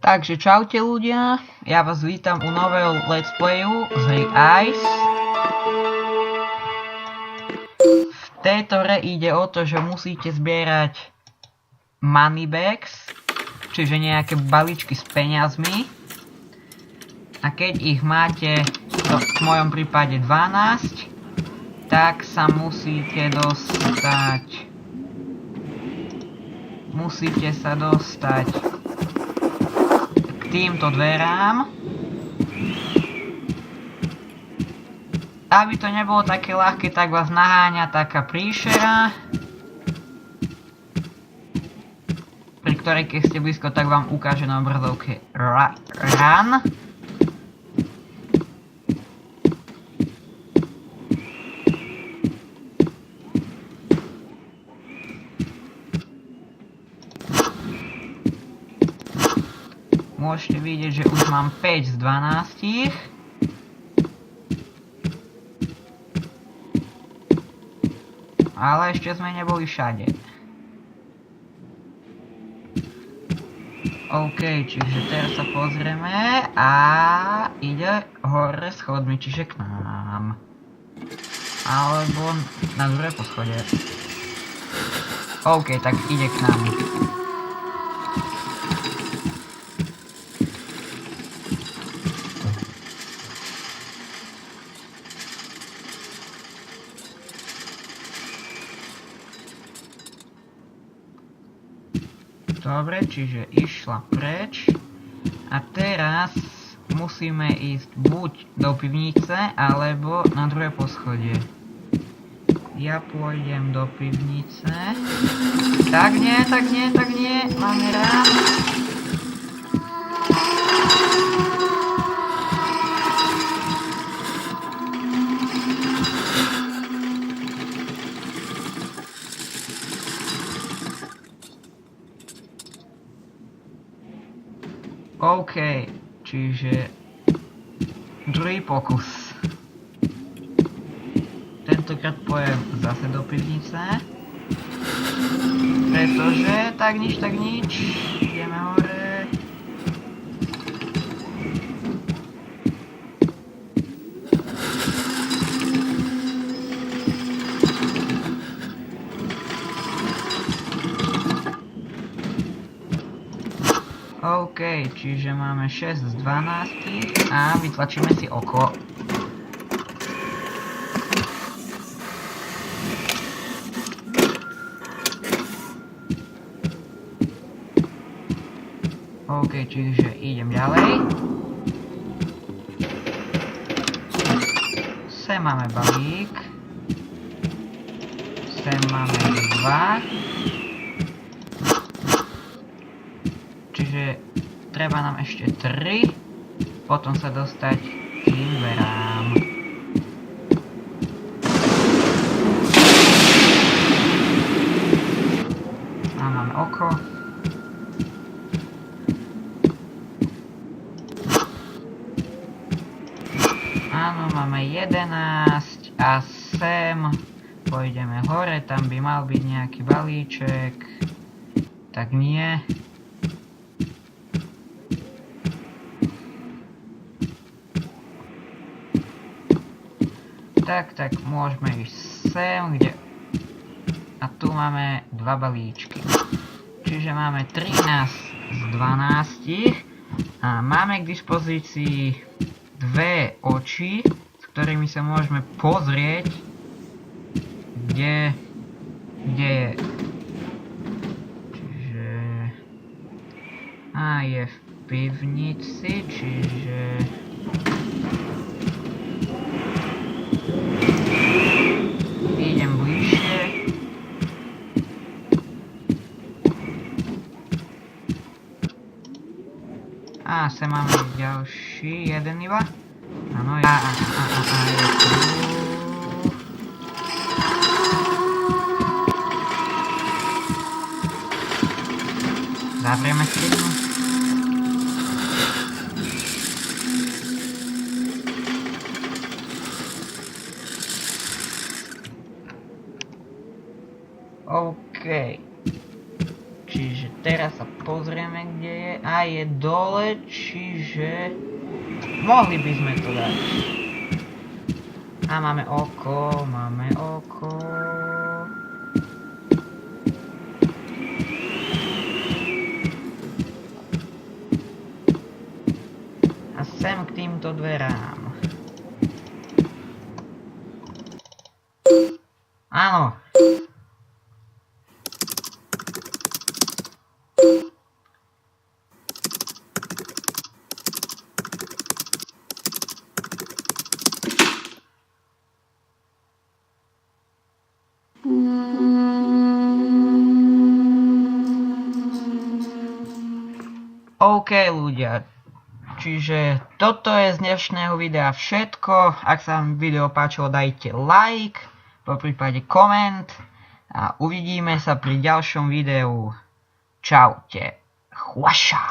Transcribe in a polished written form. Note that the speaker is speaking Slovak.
Takže čaute ľudia, ja vás vítam u nového let's playu z hry Ice. V tejto hre ide o to, že musíte zbierať money bags, čiže nejaké balíčky s peniazmi. A keď ich máte, v mojom prípade 12, tak sa musíte dostať týmto dverám. Aby to nebolo také ľahké, tak vás naháňa taká príšera, pri ktorej keď ste blízko, tak vám ukáže na obrazovke run. Môžete vidieť, že už mám 5 z 12. Ale ešte sme neboli všade. OK, čiže teraz sa pozrieme a ide hore schodmi, čiže k nám. Alebo na druhé poschodie. OK, tak ide k nám. Dobre, čiže išla preč. A teraz musíme ísť buď do pivnice, alebo na druhé poschodie. Ja pôjdem do pivnice. Tak nie, máme rád. OK, čiže druhý pokus. Tentokrát pojem zase do pivnice. Pretože tak nič, ideme hore. OK, čiže máme 6 z 12 a vytlačíme si oko. OK, čiže idem ďalej. Sem máme balík. Sem máme 2. Čiže treba nám ešte 3, potom sa dostať k tým dverám. A máme oko. Áno, máme 11 a sem pôjdeme hore, tam by mal byť nejaký balíček. Tak nie. Tak môžeme ísť sem, kde... A tu máme 2 balíčky. Čiže máme 13 z 12 a máme k dispozícii 2 oči, s ktorými sa môžeme pozrieť, kde je. Čiže... A je v pivnici, čiže... Idem bližšie. A sem máme ďalší, jeden iba. Áno, je tu. Zavrieme skriňu. OK. Čiže teraz teraz sa pozrieme, kde je. A je dole, čiže mohli by sme to dať. A máme oko, máme oko. A sem k týmto dverám. Áno. OK ľudia, čiže toto je z dnešného videa všetko. Ak sa vám video páčilo, dajte like, poprípade koment a uvidíme sa pri ďalšom videu. Čaute. Chvaša.